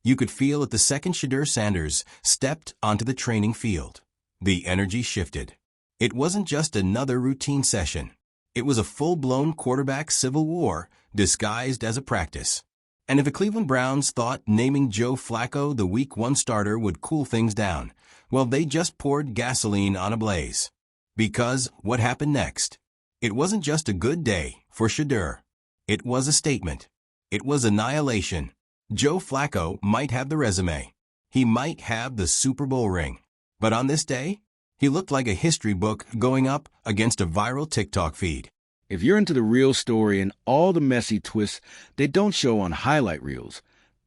You could feel it the second Shedeur Sanders stepped onto the training field. The energy shifted. It wasn't just another routine session. It was a full-blown quarterback civil war disguised as a practice. And if the Cleveland Browns thought naming Joe Flacco the Week 1 starter would cool things down, well, they just poured gasoline on a blaze. Because what happened next? It wasn't just a good day for Shedeur. It was a statement. It was annihilation. Joe Flacco might have the resume. He might have the Super Bowl ring. But on this day, he looked like a history book going up against a viral TikTok feed. If you're into the real story and all the messy twists they don't show on highlight reels,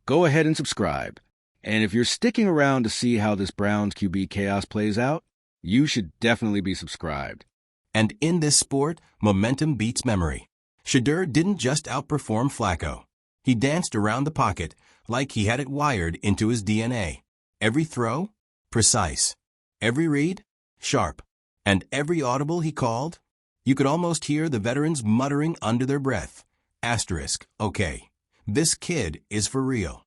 go ahead and subscribe. And if you're sticking around to see how this Browns QB chaos plays out, you should definitely be subscribed. And in this sport, momentum beats memory. Shedeur didn't just outperform Flacco. He danced around the pocket like he had it wired into his DNA. Every throw, precise. Every read, sharp. And every audible he called, you could almost hear the veterans muttering under their breath. Okay, this kid is for real.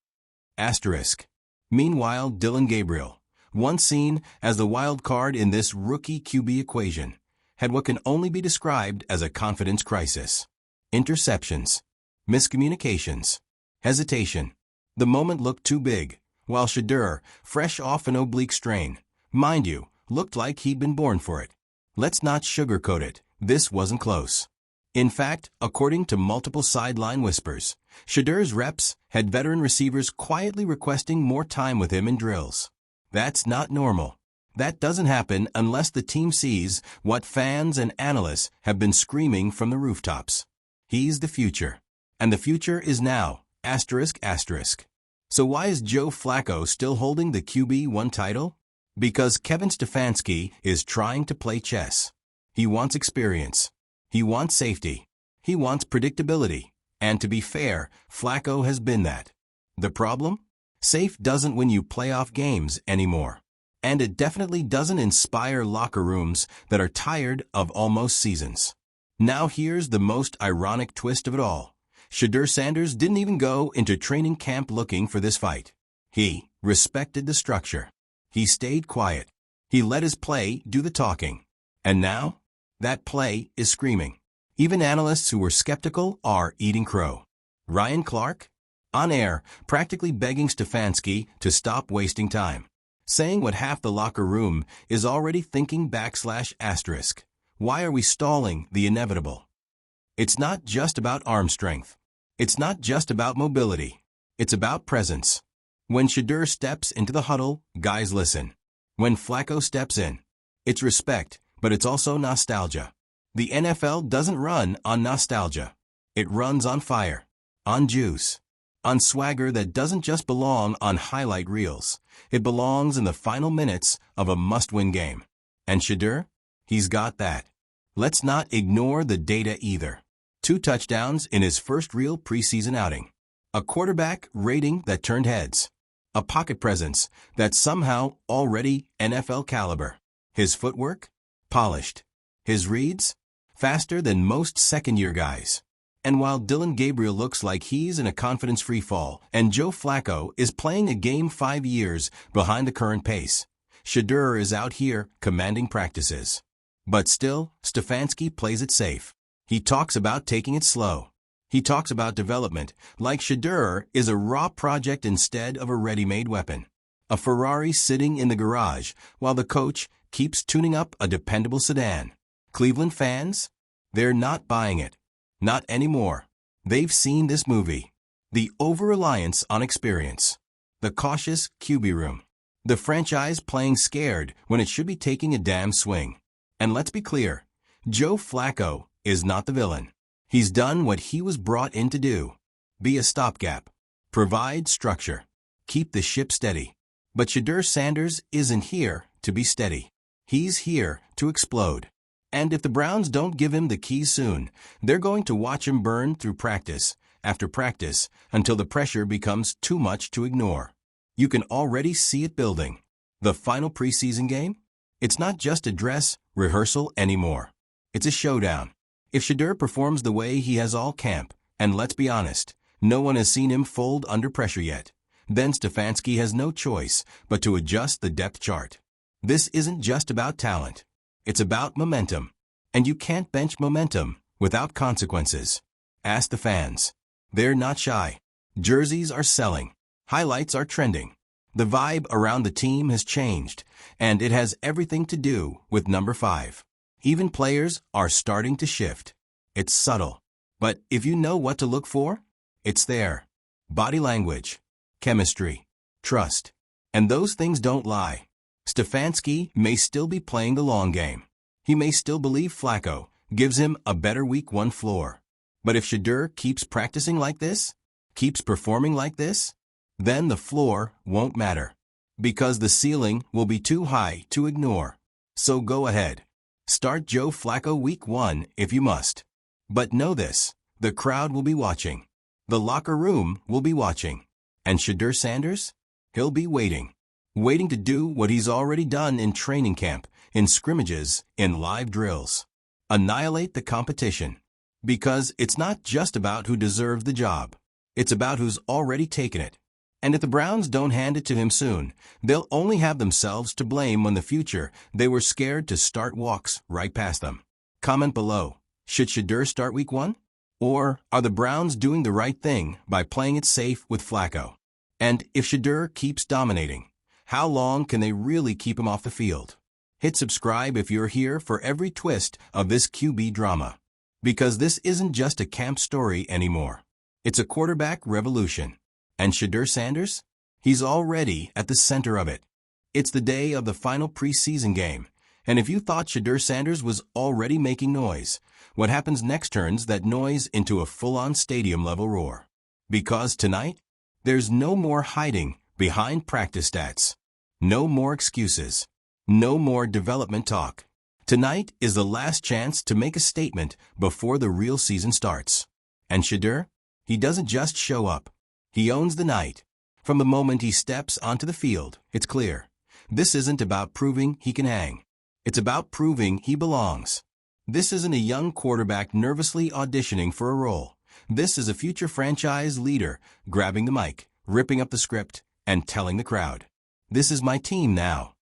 Meanwhile, Dillon Gabriel, once seen as the wild card in this rookie QB equation, had what can only be described as a confidence crisis. Interceptions, miscommunications, hesitation. The moment looked too big, while Shedeur, fresh off an oblique strain, mind you, looked like he'd been born for it. Let's not sugarcoat it, this wasn't close. In fact, according to multiple sideline whispers, Shedeur's reps had veteran receivers quietly requesting more time with him in drills. That's not normal. That doesn't happen unless the team sees what fans and analysts have been screaming from the rooftops. He's the future. And the future is now, ***. So why is Joe Flacco still holding the QB1 title? Because Kevin Stefanski is trying to play chess. He wants experience. He wants safety. He wants predictability. And to be fair, Flacco has been that. The problem? Safe doesn't win you playoff games anymore. And it definitely doesn't inspire locker rooms that are tired of almost seasons. Now here's the most ironic twist of it all. Shedeur Sanders didn't even go into training camp looking for this fight. He respected the structure. He stayed quiet. He let his play do the talking. And now, that play is screaming. Even analysts who were skeptical are eating crow. Ryan Clark? On air, practically begging Stefanski to stop wasting time. Saying what half the locker room is already thinking ***. Why are we stalling the inevitable? It's not just about arm strength. It's not just about mobility. It's about presence. When Shedeur steps into the huddle, guys listen. When Flacco steps in, it's respect, but it's also nostalgia. The NFL doesn't run on nostalgia. It runs on fire, on juice, on swagger that doesn't just belong on highlight reels. It belongs in the final minutes of a must-win game. And Shedeur? He's got that. Let's not ignore the data either. 2 touchdowns in his first real preseason outing. A quarterback rating that turned heads. A pocket presence that's somehow already NFL caliber. His footwork? Polished. His reads? Faster than most second-year guys. And while Dillon Gabriel looks like he's in a confidence free fall, and Joe Flacco is playing a game 5 years behind the current pace, Shedeur is out here commanding practices. But still, Stefanski plays it safe. He talks about taking it slow. He talks about development, like Shedeur is a raw project instead of a ready-made weapon. A Ferrari sitting in the garage, while the coach keeps tuning up a dependable sedan. Cleveland fans? They're not buying it. Not anymore. They've seen this movie. The over-reliance on experience. The cautious QB room. The franchise playing scared when it should be taking a damn swing. And let's be clear, Joe Flacco is not the villain. He's done what he was brought in to do. Be a stopgap. Provide structure. Keep the ship steady. But Shedeur Sanders isn't here to be steady. He's here to explode. And if the Browns don't give him the keys soon, they're going to watch him burn through practice after practice until the pressure becomes too much to ignore. You can already see it building. The final preseason game? It's not just a dress rehearsal anymore. It's a showdown. If Shedeur performs the way he has all camp, and let's be honest, no one has seen him fold under pressure yet, then Stefanski has no choice but to adjust the depth chart. This isn't just about talent. It's about momentum. And you can't bench momentum without consequences. Ask the fans. They're not shy. Jerseys are selling. Highlights are trending. The vibe around the team has changed, and it has everything to do with number 5. Even players are starting to shift. It's subtle. But if you know what to look for, it's there. Body language, chemistry, trust. And those things don't lie. Stefanski may still be playing the long game. He may still believe Flacco gives him a better week 1 floor. But if Shedeur keeps practicing like this, keeps performing like this, then the floor won't matter. Because the ceiling will be too high to ignore. So go ahead. Start Joe Flacco week 1 if you must. But know this, the crowd will be watching. The locker room will be watching. And Shedeur Sanders? He'll be waiting. Waiting to do what he's already done in training camp, in scrimmages, in live drills. Annihilate the competition. Because it's not just about who deserves the job. It's about who's already taken it. And if the Browns don't hand it to him soon, they'll only have themselves to blame when the future they were scared to start walks right past them. Comment below. Should Shedeur start week 1? Or are the Browns doing the right thing by playing it safe with Flacco? And if Shedeur keeps dominating, how long can they really keep him off the field? Hit subscribe if you're here for every twist of this QB drama. Because this isn't just a camp story anymore. It's a quarterback revolution. And Shedeur Sanders? He's already at the center of it. It's the day of the final preseason game. And if you thought Shedeur Sanders was already making noise, what happens next turns that noise into a full-on stadium-level roar. Because tonight, there's no more hiding behind practice stats. No more excuses. No more development talk. Tonight is the last chance to make a statement before the real season starts. And Shedeur? He doesn't just show up. He owns the night. From the moment he steps onto the field, it's clear. This isn't about proving he can hang. It's about proving he belongs. This isn't a young quarterback nervously auditioning for a role. This is a future franchise leader grabbing the mic, ripping up the script, and telling the crowd, "This is my team now."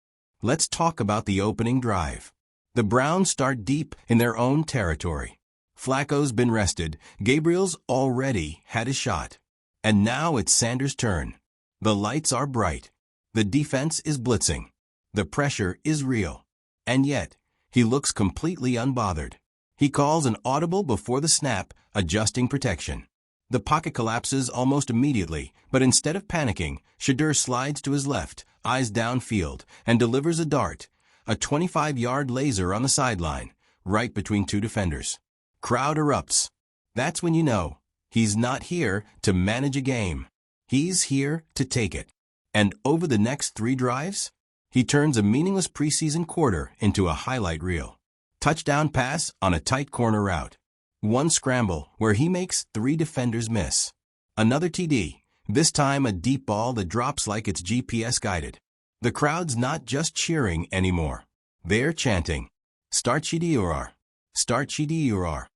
Let's talk about the opening drive. The Browns start deep in their own territory. Flacco's been rested. Gabriel's already had his shot. And now it's Sanders' turn. The lights are bright. The defense is blitzing. The pressure is real. And yet, he looks completely unbothered. He calls an audible before the snap, adjusting protection. The pocket collapses almost immediately, but instead of panicking, Shedeur slides to his left, eyes downfield, and delivers a dart, a 25-yard laser on the sideline, right between 2 defenders. Crowd erupts. That's when you know. He's not here to manage a game. He's here to take it. And over the next 3 drives, he turns a meaningless preseason quarter into a highlight reel. Touchdown pass on a tight corner route. One scramble where he makes 3 defenders miss. Another TD, this time a deep ball that drops like it's GPS guided. The crowd's not just cheering anymore. They're chanting, "Start Shedeur! Start Shedeur!"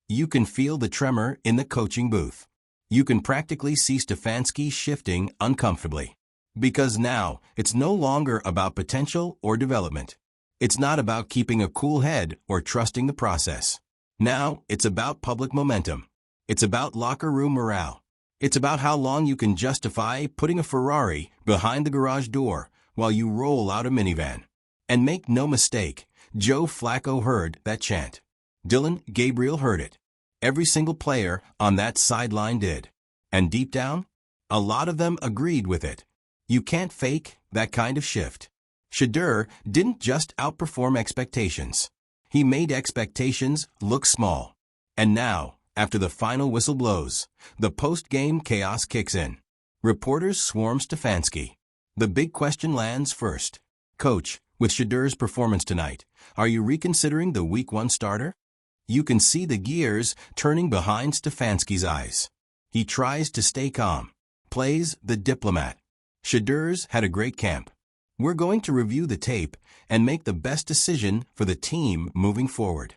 You can feel the tremor in the coaching booth. You can practically see Stefanski shifting uncomfortably. Because now, it's no longer about potential or development. It's not about keeping a cool head or trusting the process. Now, it's about public momentum. It's about locker room morale. It's about how long you can justify putting a Ferrari behind the garage door while you roll out a minivan. And make no mistake, Joe Flacco heard that chant. Dillon Gabriel heard it. Every single player on that sideline did. And deep down, a lot of them agreed with it. You can't fake that kind of shift. Shedeur didn't just outperform expectations. He made expectations look small. And now, after the final whistle blows, the post-game chaos kicks in. Reporters swarm Stefanski. The big question lands first. Coach, with Shedeur's performance tonight, are you reconsidering the Week 1 starter? You can see the gears turning behind Stefanski's eyes. He tries to stay calm, plays the diplomat. Shedeur's had a great camp. We're going to review the tape and make the best decision for the team moving forward.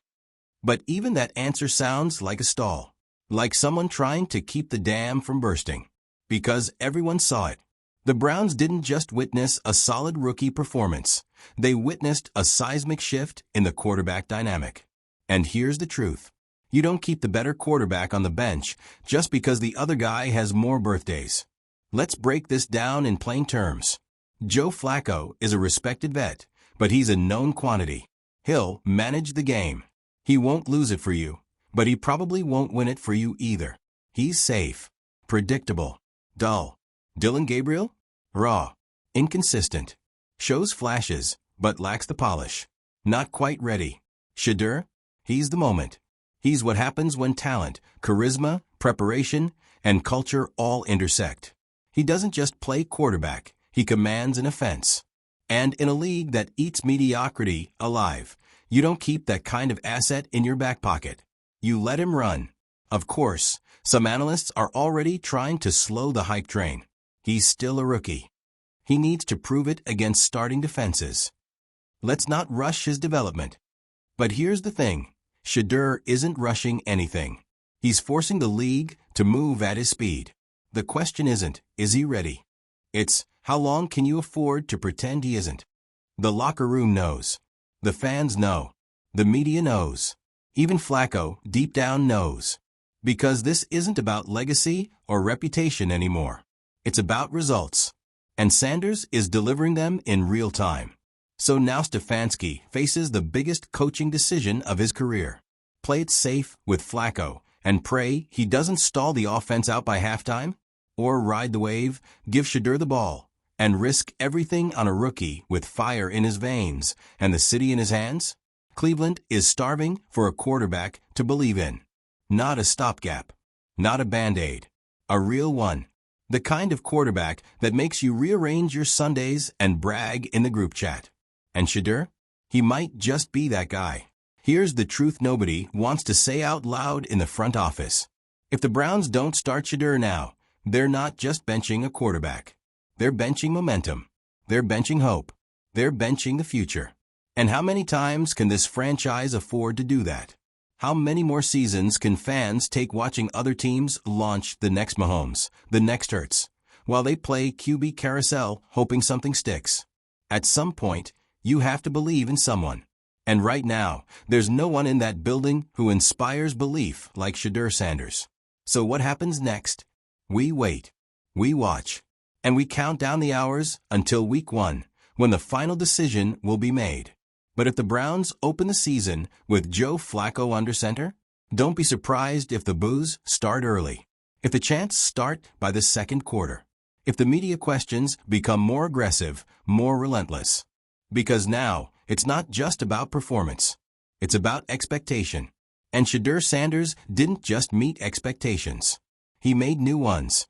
But even that answer sounds like a stall, like someone trying to keep the dam from bursting. Because everyone saw it. The Browns didn't just witness a solid rookie performance. They witnessed a seismic shift in the quarterback dynamic. And here's the truth. You don't keep the better quarterback on the bench just because the other guy has more birthdays. Let's break this down in plain terms. Joe Flacco is a respected vet, but he's a known quantity. He'll manage the game. He won't lose it for you, but he probably won't win it for you either. He's safe, predictable, dull. Dillon Gabriel? Raw, inconsistent. Shows flashes, but lacks the polish. Not quite ready. Shedeur? He's the moment. He's what happens when talent, charisma, preparation, and culture all intersect. He doesn't just play quarterback, he commands an offense. And in a league that eats mediocrity alive, you don't keep that kind of asset in your back pocket. You let him run. Of course, some analysts are already trying to slow the hype train. He's still a rookie. He needs to prove it against starting defenses. Let's not rush his development. But here's the thing. Shedeur isn't rushing anything. He's forcing the league to move at his speed. The question isn't, is he ready? It's, how long can you afford to pretend he isn't? The locker room knows. The fans know. The media knows. Even Flacco, deep down, knows. Because this isn't about legacy or reputation anymore. It's about results. And Sanders is delivering them in real time. So now Stefanski faces the biggest coaching decision of his career. Play it safe with Flacco and pray he doesn't stall the offense out by halftime? Or ride the wave, give Shedeur the ball, and risk everything on a rookie with fire in his veins and the city in his hands? Cleveland is starving for a quarterback to believe in. Not a stopgap. Not a Band-Aid. A real one. The kind of quarterback that makes you rearrange your Sundays and brag in the group chat. And Shedeur? He might just be that guy. Here's the truth nobody wants to say out loud in the front office. If the Browns don't start Shedeur now, they're not just benching a quarterback. They're benching momentum. They're benching hope. They're benching the future. And how many times can this franchise afford to do that? How many more seasons can fans take watching other teams launch the next Mahomes, the next Hurts, while they play QB carousel hoping something sticks? At some point, you have to believe in someone. And right now, there's no one in that building who inspires belief like Shedeur Sanders. So what happens next? We wait. We watch. And we count down the hours until week 1, when the final decision will be made. But if the Browns open the season with Joe Flacco under center, don't be surprised if the boos start early. If the chants start by the second quarter. If the media questions become more aggressive, more relentless. Because now, it's not just about performance. It's about expectation. And Shedeur Sanders didn't just meet expectations. He made new ones.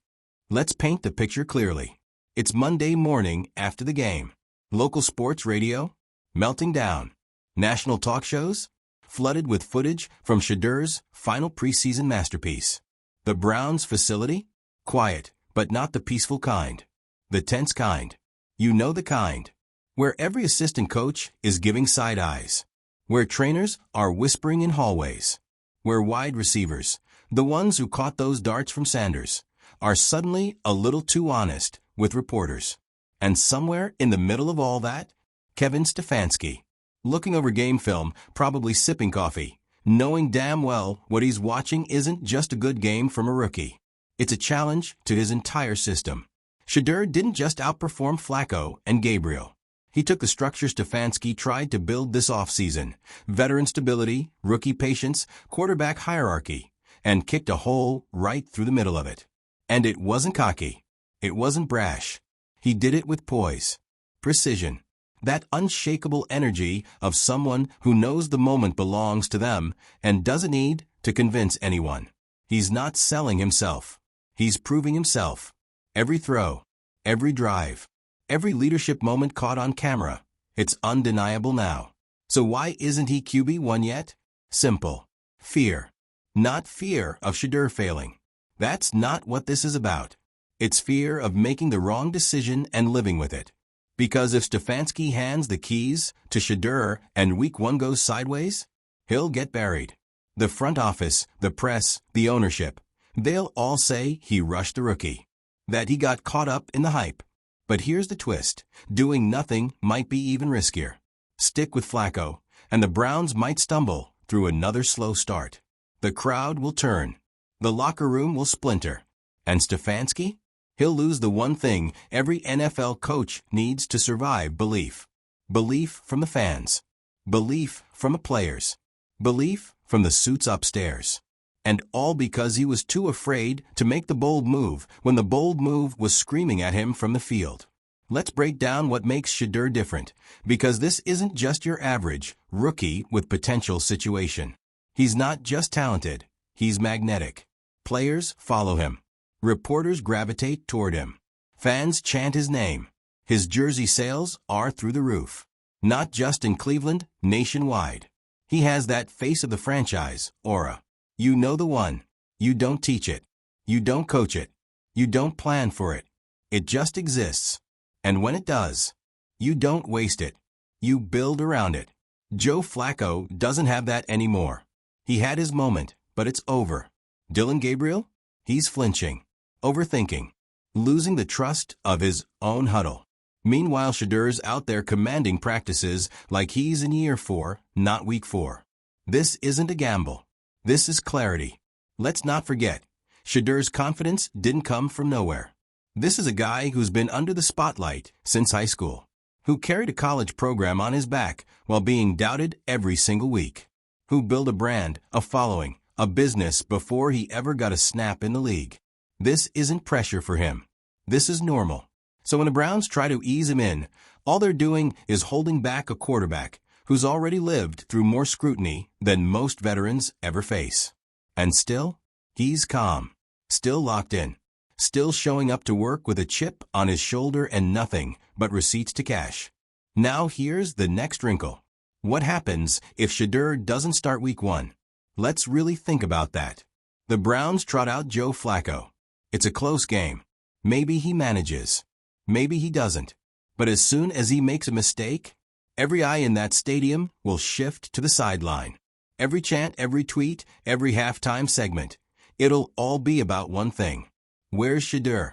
Let's paint the picture clearly. It's Monday morning after the game. Local sports radio? Melting down. National talk shows? Flooded with footage from Shedeur's final preseason masterpiece. The Browns facility? Quiet, but not the peaceful kind. The tense kind. You know the kind. Where every assistant coach is giving side eyes. Where trainers are whispering in hallways. Where wide receivers, the ones who caught those darts from Sanders, are suddenly a little too honest with reporters. And somewhere in the middle of all that, Kevin Stefanski, looking over game film, probably sipping coffee, knowing damn well what he's watching isn't just a good game from a rookie. It's a challenge to his entire system. Shedeur didn't just outperform Flacco and Gabriel. He took the structure Stefanski tried to build this offseason, veteran stability, rookie patience, quarterback hierarchy, and kicked a hole right through the middle of it. And it wasn't cocky. It wasn't brash. He did it with poise, precision, that unshakable energy of someone who knows the moment belongs to them and doesn't need to convince anyone. He's not selling himself. He's proving himself. Every throw, every drive, every leadership moment caught on camera. It's undeniable now. So why isn't he QB1 yet? Simple. Fear. Not fear of Shedeur failing. That's not what this is about. It's fear of making the wrong decision and living with it. Because if Stefanski hands the keys to Shedeur and week 1 goes sideways, he'll get buried. The front office, the press, the ownership, they'll all say he rushed the rookie. That he got caught up in the hype. But here's the twist. Doing nothing might be even riskier. Stick with Flacco, and the Browns might stumble through another slow start. The crowd will turn. The locker room will splinter. And Stefanski? He'll lose the one thing every NFL coach needs to survive: belief. Belief from the fans. Belief from the players. Belief from the suits upstairs. And all because he was too afraid to make the bold move when the bold move was screaming at him from the field. Let's break down what makes Shedeur different, because this isn't just your average rookie with potential situation. He's not just talented, he's magnetic. Players follow him. Reporters gravitate toward him. Fans chant his name. His jersey sales are through the roof. Not just in Cleveland, nationwide. He has that face of the franchise aura. You know the one. You don't teach it. You don't coach it. You don't plan for it. It just exists. And when it does, you don't waste it. You build around it. Joe Flacco doesn't have that anymore. He had his moment, but it's over. Dillon Gabriel? He's flinching, overthinking, losing the trust of his own huddle. Meanwhile, Shedeur's out there commanding practices like he's in year 4, not week 4. This isn't a gamble. This is clarity. Let's not forget, Shedeur's confidence didn't come from nowhere. This is a guy who's been under the spotlight since high school, who carried a college program on his back while being doubted every single week, who built a brand, a following, a business before he ever got a snap in the league. This isn't pressure for him. This is normal. So when the Browns try to ease him in, all they're doing is holding back a quarterback who's already lived through more scrutiny than most veterans ever face. And still, he's calm, still locked in, still showing up to work with a chip on his shoulder and nothing but receipts to cash. Now here's the next wrinkle. What happens if Shedeur doesn't start week 1? Let's really think about that. The Browns trot out Joe Flacco. It's a close game. Maybe he manages. Maybe he doesn't. But as soon as he makes a mistake, every eye in that stadium will shift to the sideline. Every chant, every tweet, every halftime segment. It'll all be about one thing. Where's Shedeur?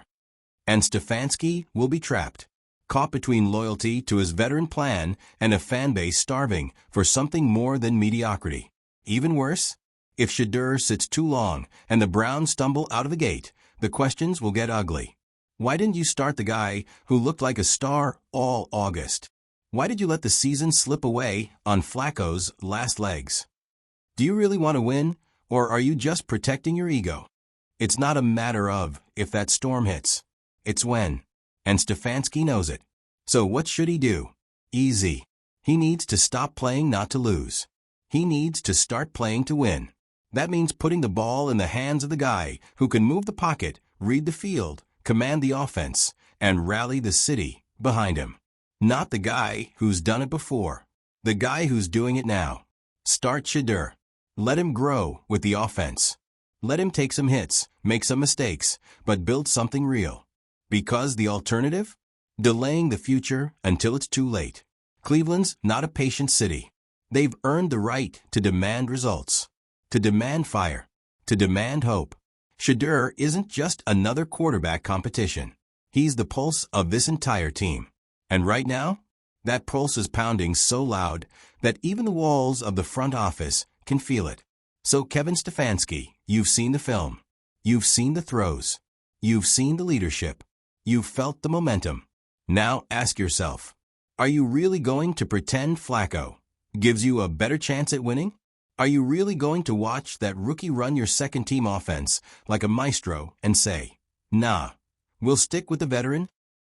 And Stefanski will be trapped, caught between loyalty to his veteran plan and a fan base starving for something more than mediocrity. Even worse, if Shedeur sits too long and the Browns stumble out of the gate, the questions will get ugly. Why didn't you start the guy who looked like a star all August? Why did you let the season slip away on Flacco's last legs? Do you really want to win, or are you just protecting your ego? It's not a matter of if that storm hits. It's when. And Stefanski knows it. So what should he do? Easy. He needs to stop playing not to lose. He needs to start playing to win. That means putting the ball in the hands of the guy who can move the pocket, read the field, command the offense, and rally the city behind him. Not the guy who's done it before. The guy who's doing it now. Start Shedeur. Let him grow with the offense. Let him take some hits, make some mistakes, but build something real. Because the alternative? Delaying the future until it's too late. Cleveland's not a patient city. They've earned the right to demand results, to demand fire, to demand hope. Shedeur isn't just another quarterback competition. He's the pulse of this entire team. And right now, that pulse is pounding so loud that even the walls of the front office can feel it. So Kevin Stefanski, you've seen the film. You've seen the throws. You've seen the leadership. You've felt the momentum. Now ask yourself, are you really going to pretend Flacco gives you a better chance at winning? Are you really going to watch that rookie run your second-team offense like a maestro and say, nah, we'll stick with the veteran?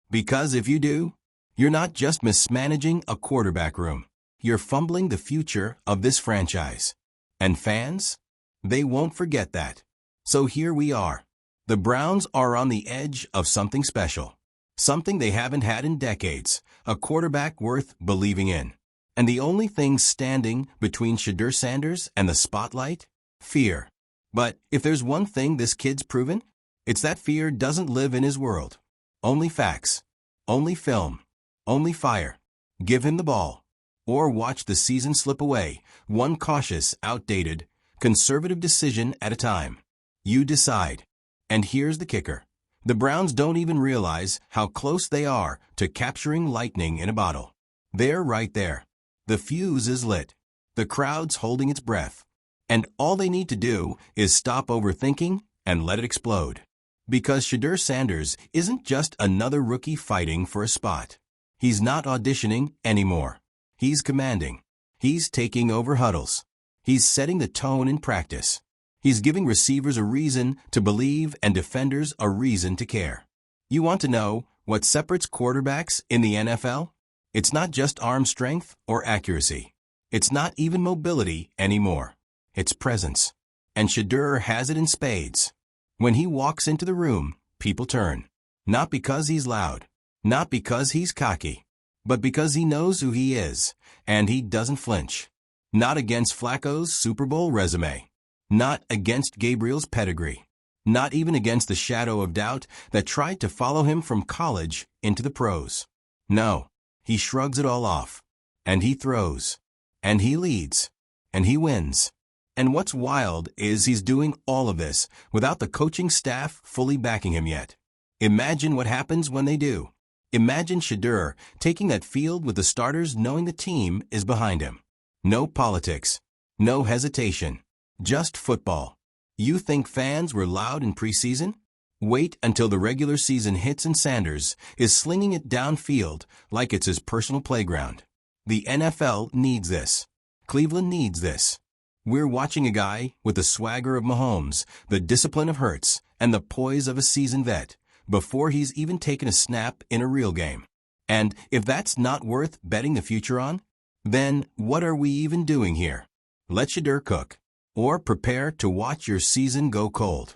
Because if you do, you're not just mismanaging a quarterback room. You're fumbling the future of this franchise. And fans? They won't forget that. So here we are. The Browns are on the edge of something special. Something they haven't had in decades. A quarterback worth believing in. And the only thing standing between Shedeur Sanders and the spotlight? Fear. But if there's one thing this kid's proven, it's that fear doesn't live in his world. Only facts. Only film. Only fire. Give him the ball. Or watch the season slip away, one cautious, outdated, conservative decision at a time. You decide. And here's the kicker. The Browns don't even realize how close they are to capturing lightning in a bottle. They're right there. The fuse is lit. The crowd's holding its breath. And all they need to do is stop overthinking and let it explode. Because Shedeur Sanders isn't just another rookie fighting for a spot. He's not auditioning anymore. He's commanding. He's taking over huddles. He's setting the tone in practice. He's giving receivers a reason to believe and defenders a reason to care. You want to know what separates quarterbacks in the NFL? It's not just arm strength or accuracy. It's not even mobility anymore. It's presence. And Shedeur has it in spades. When he walks into the room, people turn. Not because he's loud. Not because he's cocky. But because he knows who he is, and he doesn't flinch. Not against Flacco's Super Bowl resume. Not against Gabriel's pedigree. Not even against the shadow of doubt that tried to follow him from college into the pros. No, he shrugs it all off. And he throws. And he leads. And he wins. And what's wild is he's doing all of this without the coaching staff fully backing him yet. Imagine what happens when they do. Imagine Shedeur taking that field with the starters knowing the team is behind him. No politics. No hesitation. Just football. You think fans were loud in preseason? Wait until the regular season hits and Sanders is slinging it downfield like it's his personal playground. The NFL needs this. Cleveland needs this. We're watching a guy with the swagger of Mahomes, the discipline of Hurts, and the poise of a seasoned vet before he's even taken a snap in a real game. And if that's not worth betting the future on, then what are we even doing here? Let Shedeur cook, or prepare to watch your season go cold.